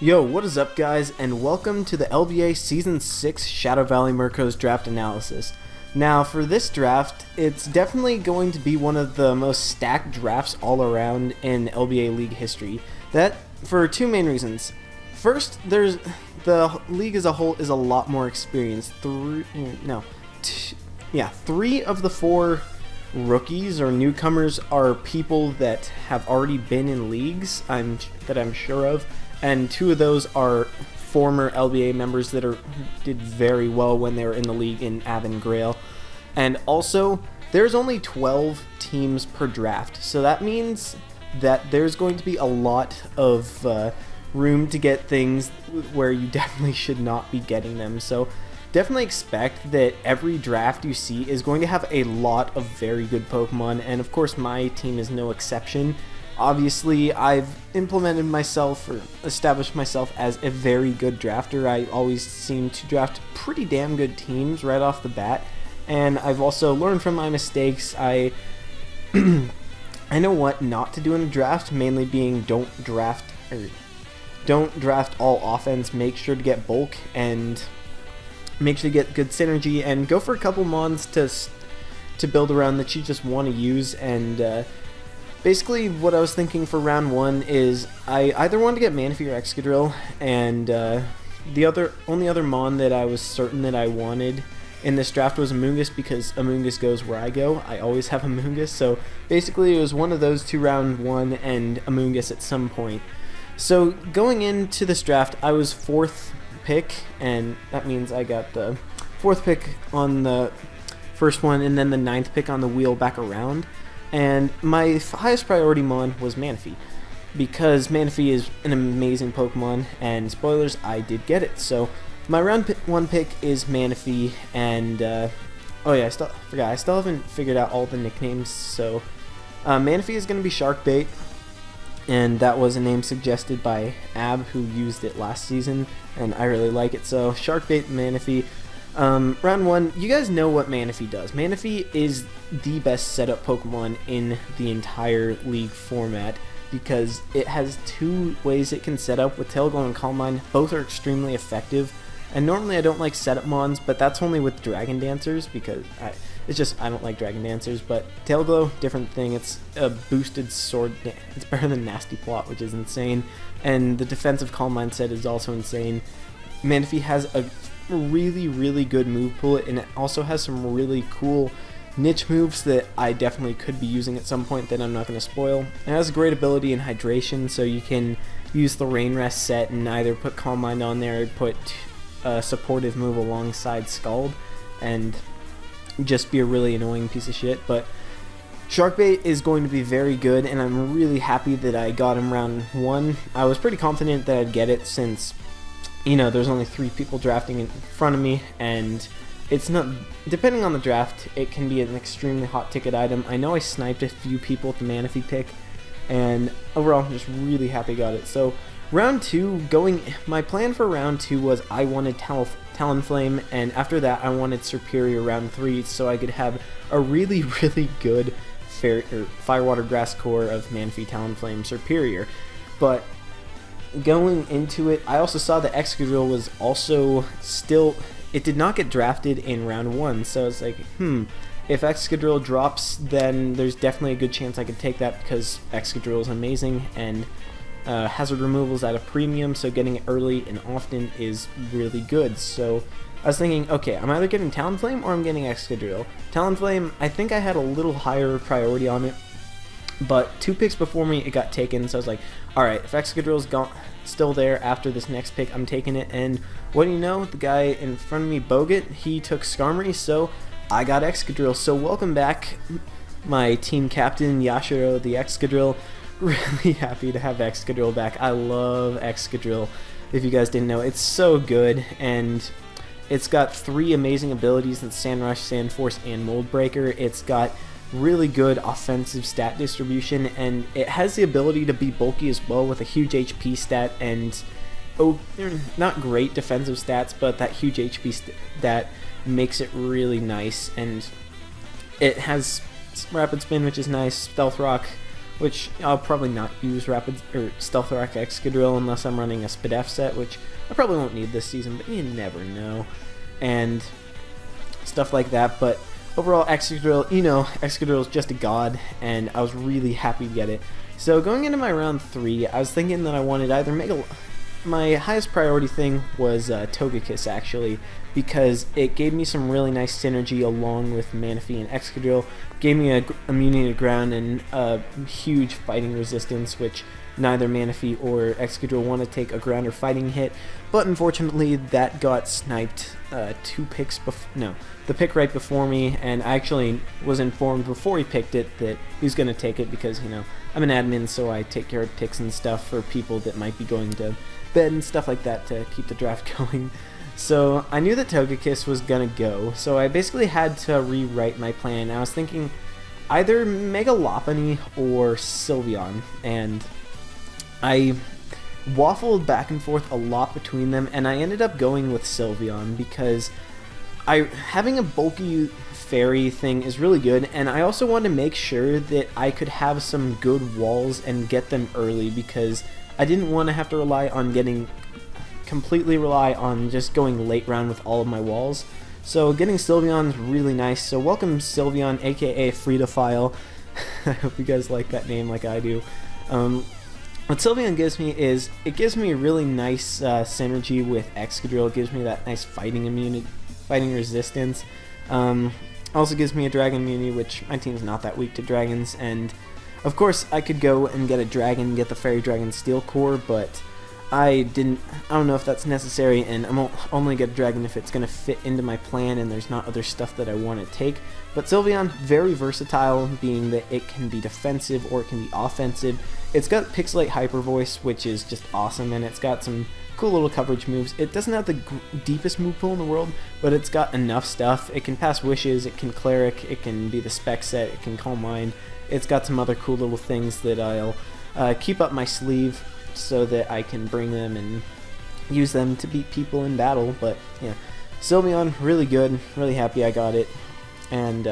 Yo, what is up guys, and welcome to the LBA Season 6 Shadow Valley Murkrows draft analysis. Now for this draft, it's definitely going to be one of the most stacked drafts all around in LBA League history. That for two main reasons. First, the league as a whole is a lot more experienced. Three of the four rookies or newcomers are people that have already been in leagues that I'm sure of. And two of those are former LBA members that did very well when they were in the league in Av and Grail. And also, there's only 12 teams per draft, so that means that there's going to be a lot of room to get things where you definitely should not be getting them. So definitely expect that every draft you see is going to have a lot of very good Pokemon, and of course my team is no exception. Obviously, I've implemented myself or established myself as a very good drafter. I always seem to draft pretty damn good teams right off the bat, and I've also learned from my mistakes. I know what not to do in a draft, mainly being don't draft all offense. Make sure to get bulk and make sure to get good synergy, and go for a couple mons to build around that you just want to use. And basically, what I was thinking for round one is I either wanted to get Manaphy or Excadrill, and the only other mon that I was certain that I wanted in this draft was Amoonguss, because Amoonguss goes where I go. I always have Amoonguss, so basically it was one of those two, round one and Amoonguss at some point. So going into this draft, I was 4th pick, and that means I got the 4th pick on the first one and then the 9th pick on the wheel back around. And my highest priority mon was Manaphy, because Manaphy is an amazing Pokemon, and spoilers, I did get it. So my round one pick is Manaphy, and oh yeah, I still haven't figured out all the nicknames. So Manaphy is going to be Sharkbait, and that was a name suggested by Ab, who used it last season, and I really like it. So Sharkbait, Manaphy. Round one, you guys know what Manaphy does. Manaphy is the best setup Pokemon in the entire league format, because it has two ways it can set up with Tail Glow and Calm Mind. Both are extremely effective, and normally I don't like setup mons, but that's only with Dragon Dancers, because I don't like Dragon Dancers. But Tail Glow, different thing. It's a boosted sword. It's better than Nasty Plot, which is insane, and the defensive Calm Mind set is also insane. Manaphy has a really good move pool, and it also has some really cool niche moves that I definitely could be using at some point that I'm not going to spoil. It has a great ability in hydration, so you can use the Rain Rest set and either put Calm Mind on there or put a supportive move alongside Scald and just be a really annoying piece of shit. But Sharkbait is going to be very good, and I'm really happy that I got him round one. I was pretty confident that I'd get it, since there's only 3 people drafting in front of me, and it's not, depending on the draft, it can be an extremely hot ticket item. I know I sniped a few people with the Manaphy pick, and overall I'm just really happy I got it. So round two, my plan for round two was I wanted Talonflame, and after that I wanted Serperior round 3, so I could have a really good Firewater Grass core of Manaphy, Talonflame, Serperior. But going into it, I also saw that Excadrill was also it did not get drafted in round one, so it's like, if Excadrill drops, then there's definitely a good chance I could take that, because Excadrill is amazing, and hazard removal is at a premium, so getting it early and often is really good. So I was thinking, okay, I'm either getting Talonflame or I'm getting Excadrill. Talonflame, I think I had a little higher priority on it, but 2 picks before me, it got taken, so I was like, alright, if Excadrill's still there after this next pick, I'm taking it. And what do you know, the guy in front of me, Bogut, he took Skarmory, so I got Excadrill. So welcome back, my team captain, Yashiro the Excadrill. Really happy to have Excadrill back. I love Excadrill. If you guys didn't know, it's so good, and it's got 3 amazing abilities in Sand Rush, Sand Force, and Mold Breaker. It's got really good offensive stat distribution, and it has the ability to be bulky as well, with a huge HP stat, and they're not great defensive stats, but that huge HP stat makes it really nice. And it has Rapid Spin, which is nice, Stealth Rock, which I'll probably not use Rapid or Stealth Rock Excadrill unless I'm running a Spadef set, which I probably won't need this season, but you never know, and stuff like that. But overall, Excadrill, Excadrill is just a god, and I was really happy to get it. So going into my round 3, I was thinking that I wanted either my highest priority thing was Togekiss, actually, because it gave me some really nice synergy along with Manaphy and Excadrill, gave me a immunity to ground and a huge fighting resistance, which neither Manaphy or Excadrill want to take a ground or fighting hit, but unfortunately that got sniped the pick right before me, and I actually was informed before he picked it that he was going to take it because, I'm an admin, so I take care of picks and stuff for people that might be going to bed and stuff like that to keep the draft going. So I knew that Togekiss was gonna go, so I basically had to rewrite my plan. I was thinking either Mega Lopunny or Sylveon, and I waffled back and forth a lot between them, and I ended up going with Sylveon because having a bulky fairy thing is really good, and I also wanted to make sure that I could have some good walls and get them early, because I didn't want to have to completely rely on just going late round with all of my walls. So getting Sylveon is really nice. So welcome Sylveon, aka Fritophile. I hope you guys like that name like I do. What Sylveon gives me is, it gives me a really nice synergy with Excadrill. It gives me that nice fighting resistance. Also gives me a dragon immunity, which my team's not that weak to dragons, and of course I could go and get a dragon, get the Fairy Dragon Steel Core, but I don't know if that's necessary, and I'm only get a dragon if it's going to fit into my plan and there's not other stuff that I want to take. But Sylveon, very versatile, being that it can be defensive or it can be offensive. It's got Pixelate Hyper Voice, which is just awesome, and it's got some cool little coverage moves. It doesn't have the deepest move pool in the world, but it's got enough stuff. It can pass Wishes, it can Cleric, it can be the Spec set, it can Calm Mind. It's got some other cool little things that I'll keep up my sleeve so that I can bring them and use them to beat people in battle. But yeah, Sylveon, really good, really happy I got it. And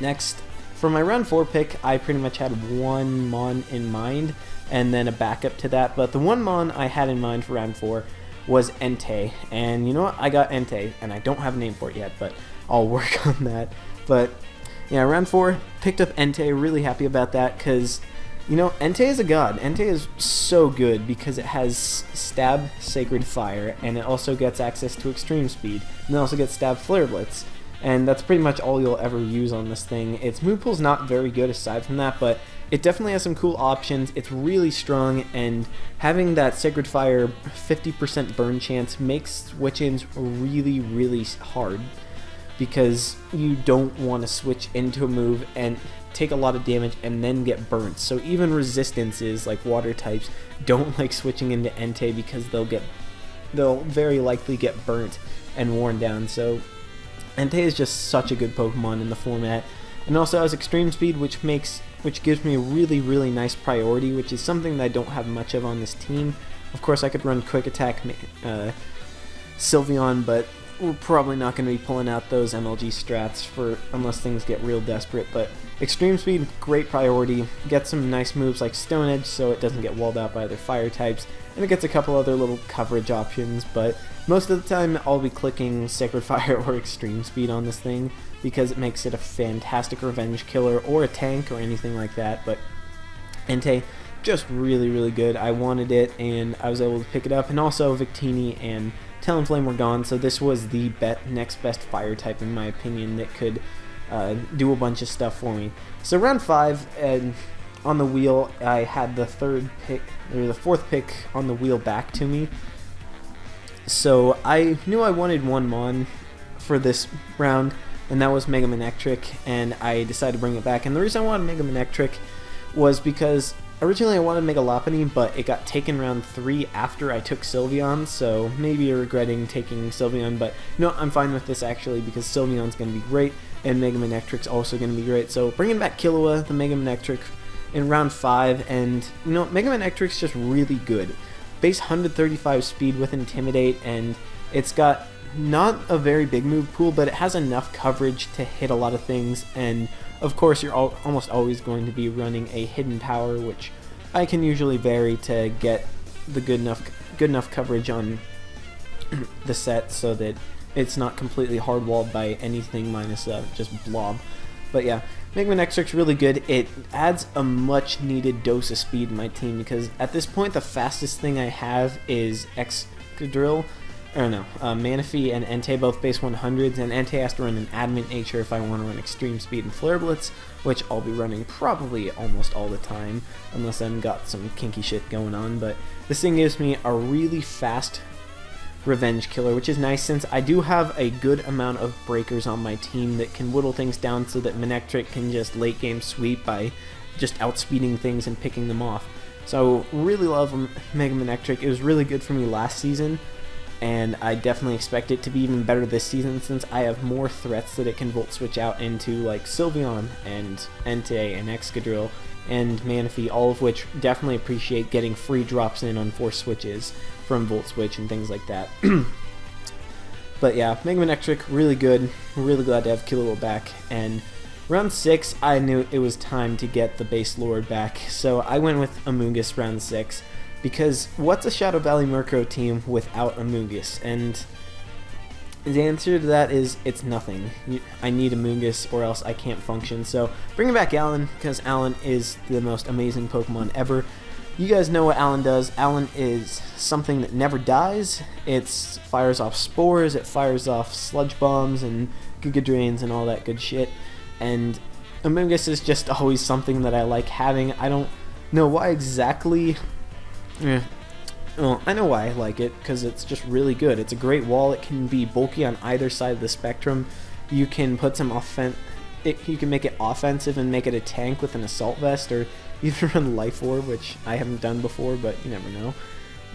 next, for my round 4 pick, I pretty much had one Mon in mind and then a backup to that, but the one Mon I had in mind for round 4 was Entei, and you know what, I got Entei, and I don't have a name for it yet, but I'll work on that. But yeah, round 4, picked up Entei, really happy about that, because Entei is a god. Entei is so good because it has Stab, Sacred Fire, and it also gets access to Extreme Speed, and it also gets Stab, Flare Blitz, and that's pretty much all you'll ever use on this thing. Its move pool's not very good aside from that, but it definitely has some cool options. It's really strong, and having that Sacred Fire 50% burn chance makes switch-ins really, really hard, because you don't want to switch into a move and take a lot of damage and then get burnt. So even resistances like water types don't like switching into Entei because they'll very likely get burnt and worn down. So Entei is just such a good Pokemon in the format, and also has Extreme Speed, which gives me a really, really nice priority, which is something that I don't have much of on this team. Of course, I could run Quick Attack Sylveon, but we're probably not going to be pulling out those MLG strats unless things get real desperate. But Extreme Speed, great priority. Get some nice moves like Stone Edge so it doesn't get walled out by other fire types, and it gets a couple other little coverage options, but most of the time I'll be clicking Sacred Fire or Extreme Speed on this thing because it makes it a fantastic revenge killer or a tank or anything like that. But Entei, just really, really good. I wanted it and I was able to pick it up, and also Victini and Talonflame were gone, so this was the next best fire type in my opinion that could do a bunch of stuff for me. So round 5, and on the wheel I had the fourth pick on the wheel back to me. So I knew I wanted one Mon for this round, and that was Mega Manectric, and I decided to bring it back. And the reason I wanted Mega Manectric was because originally I wanted Mega Lopunny, but it got taken round 3 after I took Sylveon, so maybe you're regretting taking Sylveon, but I'm fine with this actually, because Sylveon's going to be great, and Mega Manectric's also going to be great. So bringing back Killua, the Mega Manectric, in round 5, and Mega Manectric's just really good. Base 135 speed with Intimidate, and it's got not a very big move pool, but it has enough coverage to hit a lot of things, and Of course, you're almost always going to be running a hidden power, which I can usually vary to get the good enough coverage on the set so that it's not completely hard-walled by anything minus just blob. But yeah, Mega Man X-Tric's really good. It adds a much-needed dose of speed in my team because at this point the fastest thing I have is Excadrill, or no, Manaphy and Entei both base 100s, and Entei has to run an Adamant Nature if I want to run Extreme Speed and Flare Blitz, which I'll be running probably almost all the time, unless I've got some kinky shit going on. But this thing gives me a really fast Revenge Killer, which is nice since I do have a good amount of breakers on my team that can whittle things down so that Manectric can just late game sweep by just outspeeding things and picking them off. So really love Mega Manectric. It was really good for me last season, and I definitely expect it to be even better this season since I have more threats that it can Volt Switch out into, like Sylveon and Entei and Excadrill and Manaphy, all of which definitely appreciate getting free drops in on force switches from Volt Switch and things like that. But yeah, Mega Man X-Trick, really good. Really glad to have Killua back. And round 6, I knew it was time to get the base Lord back, so I went with Amoonguss round 6. Because what's a Shadow Valley Murkrow team without Amoonguss? And the answer to that is it's nothing. I need Amoonguss or else I can't function. So bringing back Alan, because Alan is the most amazing Pokemon ever. You guys know what Alan does. Alan is something that never dies. It fires off spores, it fires off sludge bombs and Giga Drains and all that good shit. And Amoonguss is just always something that I like having. I don't know why exactly. Well, I know why I like it, because it's just really good. It's a great wall. It can be bulky on either side of the spectrum. You can put some you can make it offensive and make it a tank with an Assault Vest, or even run Life Orb, which I haven't done before, but you never know.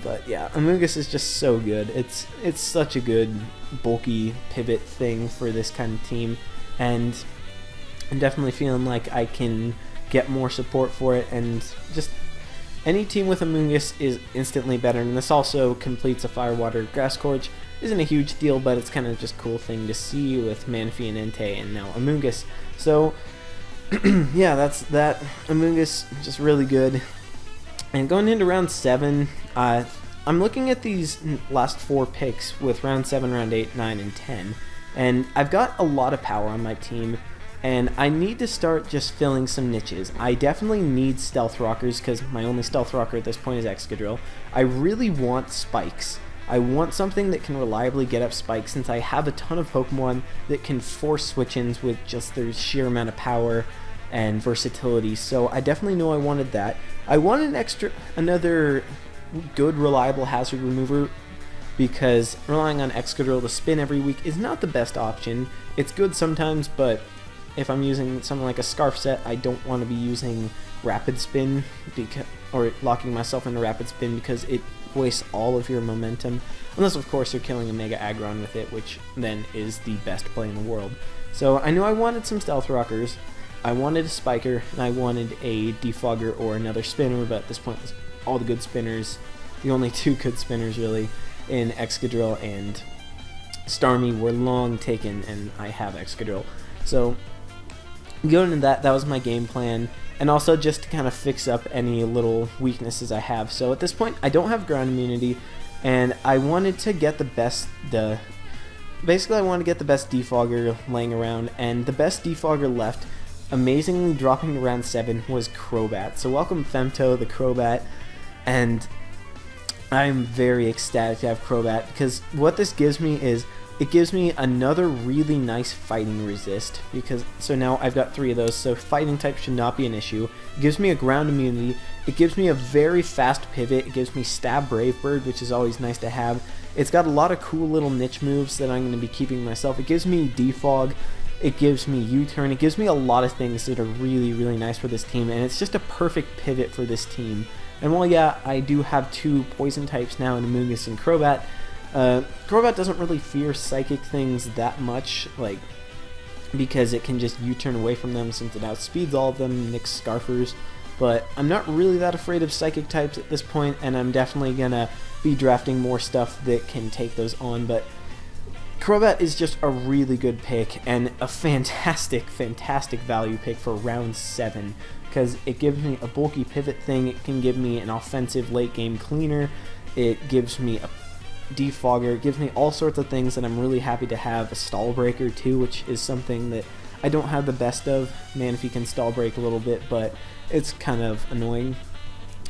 But yeah, Amoonguss is just so good. It's such a good bulky pivot thing for this kind of team, and I'm definitely feeling like I can get more support for it, and just any team with Amoonguss is instantly better, and this also completes a Firewater Grass Scourge. Isn't a huge deal, but it's kind of just a cool thing to see with Manaphy and Entei and now Amoonguss. So yeah, that's that. Amoonguss, just really good. And going into round 7, I'm looking at these last 4 picks with round 7, round 8, 9, and 10, and I've got a lot of power on my team, and I need to start just filling some niches. I definitely need Stealth Rockers, because my only Stealth Rocker at this point is Excadrill. I really want Spikes. I want something that can reliably get up Spikes, since I have a ton of Pokemon that can force switch-ins with just their sheer amount of power and versatility. So I definitely know I wanted that. I wanted another good, reliable hazard remover, because relying on Excadrill to spin every week is not the best option. It's good sometimes, but if I'm using something like a Scarf Set, I don't want to be using Rapid Spin or locking myself into Rapid Spin, because it wastes all of your momentum, unless of course you're killing a Mega Aggron with it, which then is the best play in the world. So I knew I wanted some Stealth Rockers, I wanted a Spiker, and I wanted a Defogger or another Spinner, but at this point all the good spinners, the only 2 good spinners really, in Excadrill and Starmie were long taken, and I have Excadrill. So going into that was my game plan, and also just to kind of fix up any little weaknesses I have. So at this point, I don't have ground immunity, and I wanted to get the best, basically I wanted to get the best Defogger laying around, and the best Defogger left, amazingly dropping to round 7, was Crobat. So welcome Femto, the Crobat, and I'm very ecstatic to have Crobat, because what this gives me is, it gives me another really nice fighting resist, because so now I've got 3 of those, so fighting type should not be an issue. It gives me a ground immunity, it gives me a very fast pivot, it gives me Stab Brave Bird, which is always nice to have. It's got a lot of cool little niche moves that I'm going to be keeping myself. It gives me Defog, it gives me U-Turn, it gives me a lot of things that are really, really nice for this team, and it's just a perfect pivot for this team. And while yeah, I do have 2 poison types now in Amoonguss and Crobat, Crobat doesn't really fear psychic things that much, like, because it can just U-turn away from them since it outspeeds all of them, Nick's Scarfers, but I'm not really that afraid of psychic types at this point, and I'm definitely gonna be drafting more stuff that can take those on. But Crobat is just a really good pick and a fantastic value pick for round 7, because it gives me a bulky pivot thing, it can give me an offensive late game cleaner, it gives me a defogger, it gives me all sorts of things that I'm really happy to have. A stall breaker too, which is something that I don't have the best of. Manaphy can stall break a little bit, but it's kind of annoying.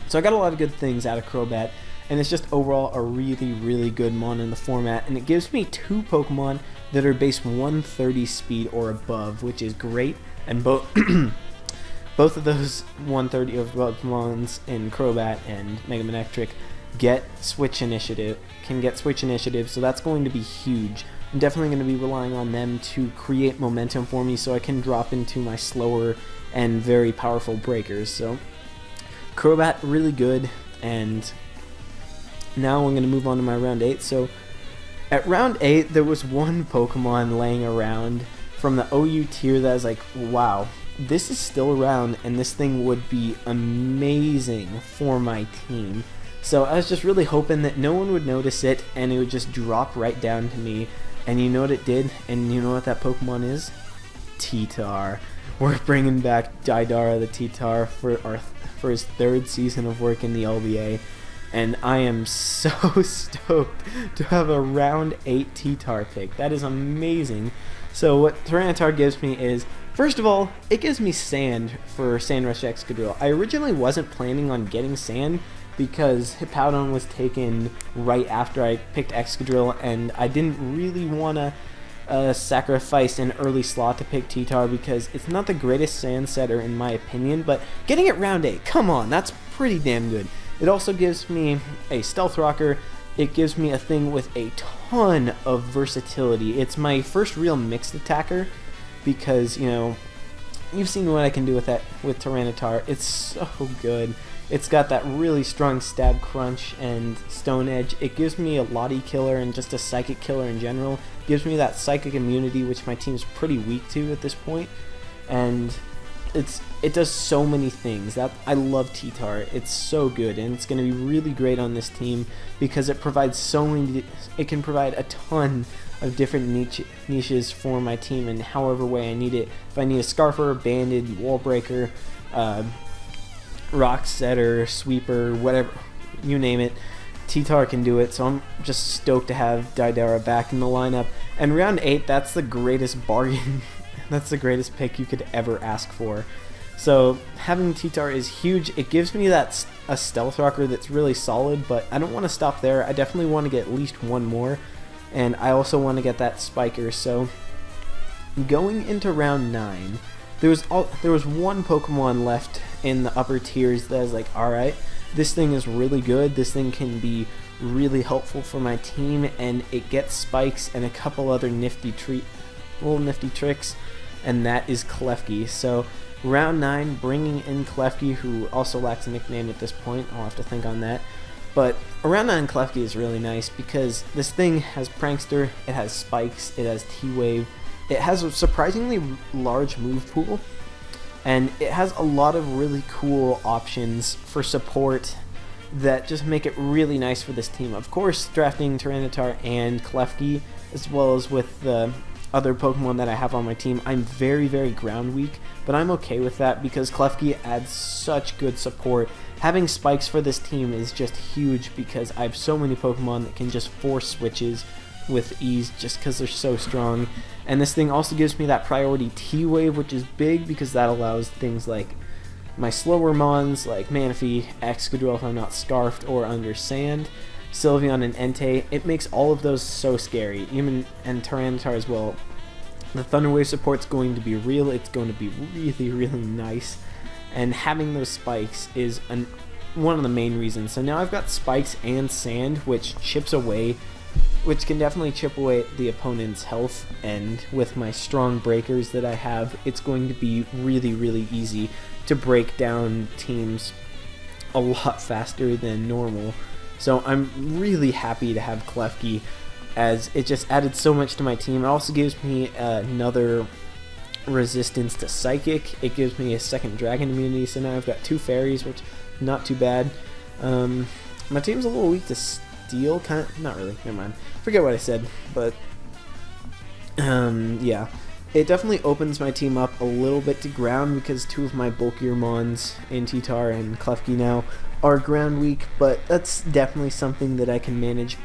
So I got a lot of good things out of Crobat, and it's just overall a really good mon in the format, and it gives me 2 Pokemon that are base 130 speed or above, which is great, and both both of those 130 or above mons in Crobat and Mega Manectric can get Switch Initiative, so that's going to be huge. I'm definitely going to be relying on them to create momentum for me so I can drop into my slower and very powerful breakers. So Crobat, really good, and now I'm going to move on to my round 8. So at round 8, there was one Pokemon laying around from the OU tier that I was like, wow, this is still around, and this thing would be amazing for my team. So I was just really hoping that no one would notice it, and it would just drop right down to me. And you know what it did? And you know what that Pokemon is? T-Tar. We're bringing back Daidara the T-Tar for his 3rd season of work in the LBA. And I am so stoked to have a round 8 T-Tar pick. That is amazing. So what Tyranitar gives me is, first of all, it gives me Sand for Sand Rush Excadrill. I originally wasn't planning on getting Sand because Hippowdon was taken right after I picked Excadrill, and I didn't really want to sacrifice an early slot to pick T-Tar because it's not the greatest Sand setter in my opinion, but getting it round 8, come on, that's pretty damn good. It also gives me a Stealth Rocker. It gives me a thing with a ton of versatility. It's my first real mixed attacker because, you know, you've seen what I can do with that with Tyranitar. It's so good. It's got that really strong Stab Crunch and Stone Edge. It gives me a Lottie killer and just a Psychic killer in general. It gives me that Psychic immunity, which my team's pretty weak to at this point. And it does so many things. I love T-Tar. It's so good, and it's going to be really great on this team because it provides so many. It can provide a ton of different niches for my team in however way I need it. If I need a Scarfer, Banded, Wall Breaker, Rock Setter, Sweeper, whatever, you name it, T-Tar can do it. So I'm just stoked to have Daidara back in the lineup. And round 8, that's the greatest bargain. That's the greatest pick you could ever ask for. So having T-Tar is huge. It gives me a Stealth Rocker that's really solid, but I don't want to stop there. I definitely want to get at least one more, and I also want to get that Spiker. So going into round 9, there was one Pokemon left in the upper tiers that I was like, alright, this thing is really good. This thing can be really helpful for my team, and it gets spikes and a couple other nifty tricks, and that is Klefki. So round 9, bringing in Klefki, who also lacks a nickname at this point. I'll have to think on that. But around 9 Klefki is really nice because this thing has Prankster, it has Spikes, it has T-Wave, it has a surprisingly large move pool, and it has a lot of really cool options for support that just make it really nice for this team. Of course, drafting Tyranitar and Klefki, as well as with the other Pokemon that I have on my team, I'm very ground weak, but I'm okay with that because Klefki adds such good support. Having Spikes for this team is just huge because I have so many Pokemon that can just force switches with ease just because they're so strong. And this thing also gives me that priority T-Wave, which is big because that allows things like my slower mons like Manaphy, Excadrill if I'm not Scarfed or under Sand, Sylveon and Entei. It makes all of those so scary, even and Tyranitar as well. The Thunder Wave support's going to be real. It's going to be really nice, and having those spikes is one of the main reasons. So now I've got Spikes and Sand, which can definitely chip away at the opponent's health, and with my strong breakers that I have, it's going to be really easy to break down teams a lot faster than normal. So I'm really happy to have Klefki, as it just added so much to my team. It also gives me another resistance to Psychic. It gives me a second Dragon immunity, so now I've got 2 Fairies, which not too bad. My team's a little weak to Steel, not really, never mind. Forget what I said, but Yeah, it definitely opens my team up a little bit to ground because two of my bulkier mons, Antitar and Klefki now, are ground weak, but that's definitely something that I can manage,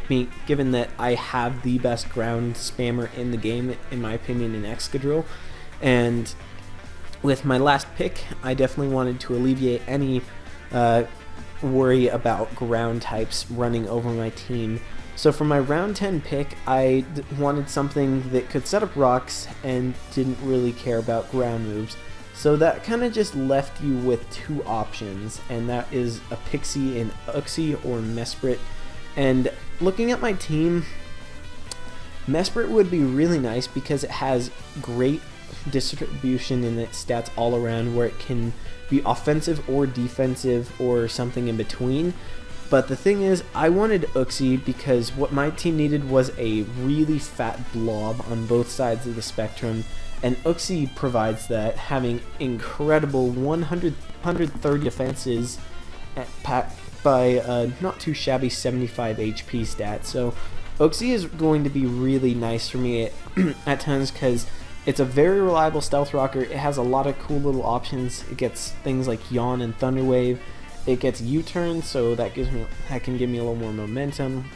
given that I have the best ground spammer in the game, in my opinion, in Excadrill. And with my last pick, I definitely wanted to alleviate any worry about ground types running over my team. So for my round 10 pick, I wanted something that could set up rocks and didn't really care about ground moves. So that kind of just left you with two options, and that is a Pixie in Uxie or Mesprit. And looking at my team, Mesprit would be really nice because it has great distribution in its stats all around, where it can be offensive or defensive or something in between. But the thing is, I wanted Uxie because what my team needed was a really fat blob on both sides of the spectrum, and Uxie provides that, having incredible 130 defenses by a not too shabby 75 HP stat. So Uxie is going to be really nice for me at times because it's a very reliable stealth rocker. It has a lot of cool little options. It gets things like Yawn and Thunder Wave. It gets U-turn, so that can give me a little more momentum.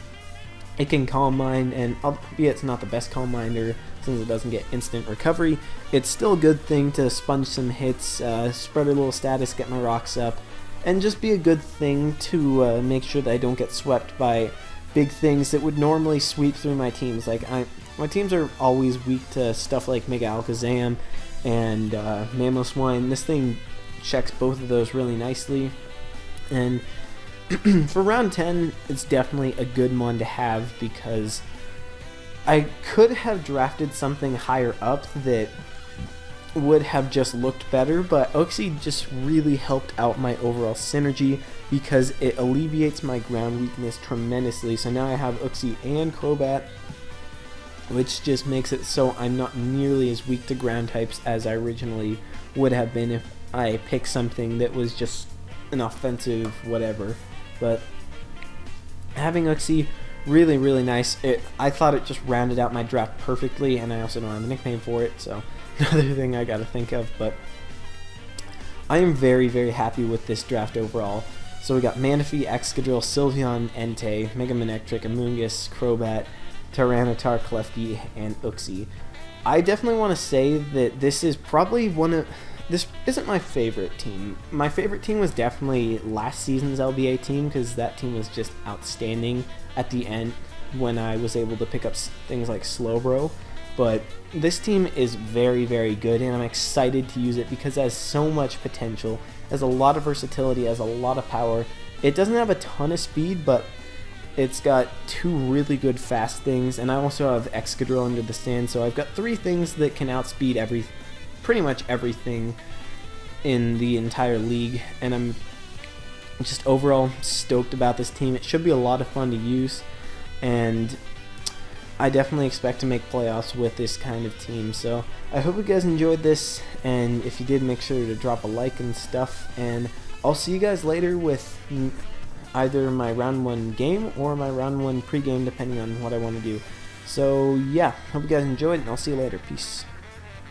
It can Calm Mind, and albeit it's not the best Calm Minder since it doesn't get instant recovery, it's still a good thing to sponge some hits, spread a little status, get my rocks up, and just be a good thing to make sure that I don't get swept by big things that would normally sweep through my teams. Like my teams are always weak to stuff like Mega Alakazam and Mamoswine. This thing checks both of those really nicely. And for round 10, it's definitely a good mon to have because I could have drafted something higher up that would have just looked better, but Uxie just really helped out my overall synergy because it alleviates my ground weakness tremendously. So now I have Uxie and Crobat, which just makes it so I'm not nearly as weak to ground types as I originally would have been if I picked something that was just an offensive whatever. But having Uxie, really, really nice. I thought it just rounded out my draft perfectly, and I also don't have a nickname for it, so another thing I gotta think of. But I am very, very happy with this draft overall. So we got Manaphy, Excadrill, Sylveon, Entei, Mega Manectric, Amoonguss, Crobat, Tyranitar, Klefki, and Uxie. I definitely want to say that this is probably this isn't my favorite team. My favorite team was definitely last season's LBA team because that team was just outstanding at the end when I was able to pick up things like Slowbro. But this team is very, very good, and I'm excited to use it because it has so much potential, has a lot of versatility, has a lot of power. It doesn't have a ton of speed, but it's got two really good fast things, and I also have Excadrill under the stand, so I've got three things that can outspeed pretty much everything in the entire league, and I'm just overall stoked about this team. It should be a lot of fun to use, and I definitely expect to make playoffs with this kind of team. So I hope you guys enjoyed this, and if you did, make sure to drop a like and stuff, and I'll see you guys later with either my round 1 game or my round 1 pregame, depending on what I want to do. So yeah, hope you guys enjoyed, and I'll see you later. Peace.